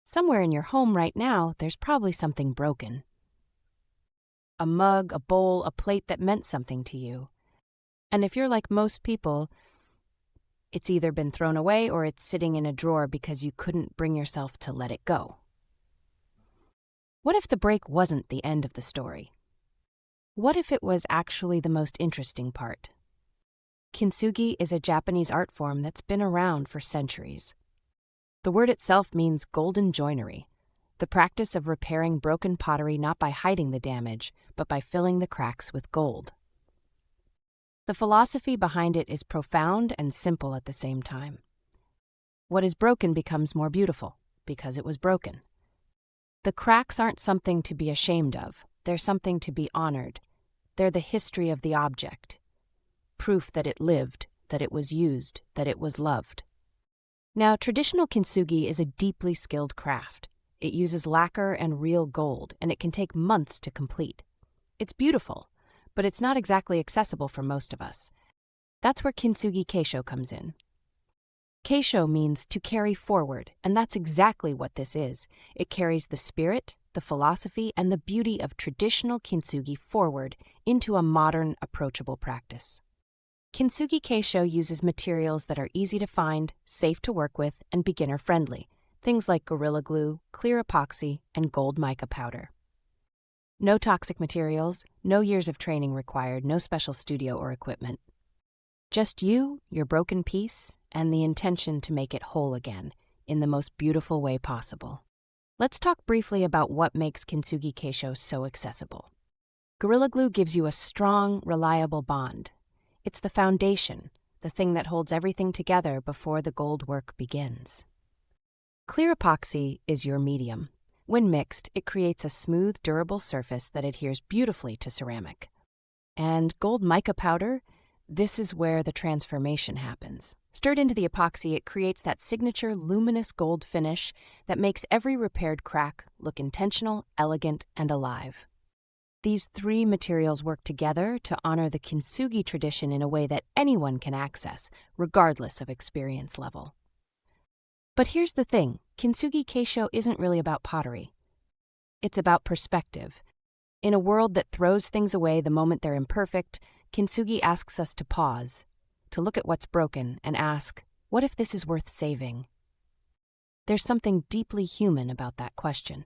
Somewhere in your home right now, there's probably something broken. A mug, a bowl, a plate that meant something to you. And if you're like most people, it's either been thrown away or it's sitting in a drawer because you couldn't bring yourself to let it go. What if the break wasn't the end of the story? What if it was actually the most interesting part? Kintsugi is a Japanese art form that's been around for centuries. The word itself means golden joinery, the practice of repairing broken pottery not by hiding the damage, but by filling the cracks with gold. The philosophy behind it is profound and simple at the same time. What is broken becomes more beautiful, because it was broken. The cracks aren't something to be ashamed of, they're something to be honored. They're the history of the object. Proof that it lived, that it was used, that it was loved. Now, traditional kintsugi is a deeply skilled craft. It uses lacquer and real gold, and it can take months to complete. It's beautiful, but it's not exactly accessible for most of us. That's where Kintsugi Keisho comes in. Keisho means to carry forward, and that's exactly what this is. It carries the spirit, the philosophy, and the beauty of traditional kintsugi forward into a modern, approachable practice. Kintsugi Keisho uses materials that are easy to find, safe to work with, and beginner-friendly, things like Gorilla Glue, clear epoxy, and gold mica powder. No toxic materials, no years of training required, no special studio or equipment. Just you, your broken piece, and the intention to make it whole again, in the most beautiful way possible. Let's talk briefly about what makes Kintsugi Keisho so accessible. Gorilla Glue gives you a strong, reliable bond. It's the foundation, the thing that holds everything together before the gold work begins. Clear epoxy is your medium. When mixed, it creates a smooth, durable surface that adheres beautifully to ceramic. And gold mica powder, this is where the transformation happens. Stirred into the epoxy, it creates that signature luminous gold finish that makes every repaired crack look intentional, elegant, and alive. These three materials work together to honor the kintsugi tradition in a way that anyone can access, regardless of experience level. But here's the thing, Kintsugi Keisho isn't really about pottery. It's about perspective. In a world that throws things away the moment they're imperfect, Kintsugi asks us to pause, to look at what's broken and ask, what if this is worth saving? There's something deeply human about that question.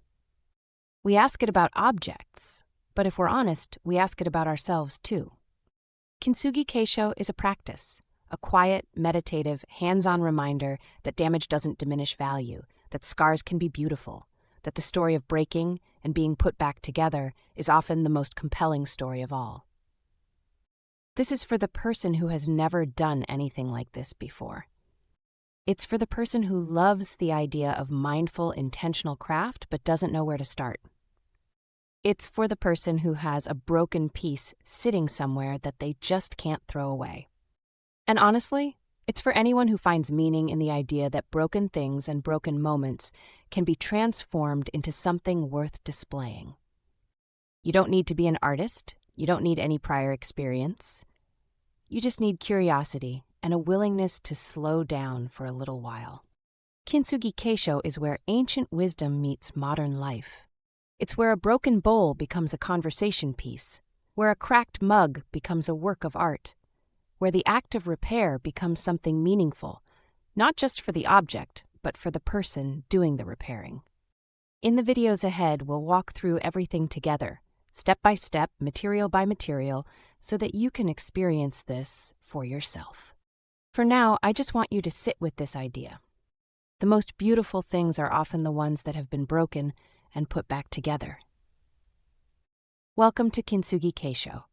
We ask it about objects, but if we're honest, we ask it about ourselves too. Kintsugi Keisho is a practice, a quiet, meditative, hands-on reminder that damage doesn't diminish value, that scars can be beautiful, that the story of breaking and being put back together is often the most compelling story of all. This is for the person who has never done anything like this before. It's for the person who loves the idea of mindful, intentional craft but doesn't know where to start. It's for the person who has a broken piece sitting somewhere that they just can't throw away. And honestly, it's for anyone who finds meaning in the idea that broken things and broken moments can be transformed into something worth displaying. You don't need to be an artist. You don't need any prior experience. You just need curiosity and a willingness to slow down for a little while. Kintsugi Keisho is where ancient wisdom meets modern life. It's where a broken bowl becomes a conversation piece, where a cracked mug becomes a work of art, where the act of repair becomes something meaningful, not just for the object, but for the person doing the repairing. In the videos ahead, we'll walk through everything together, step by step, material by material, so that you can experience this for yourself. For now, I just want you to sit with this idea. The most beautiful things are often the ones that have been broken and put back together. Welcome to Kintsugi Keisho,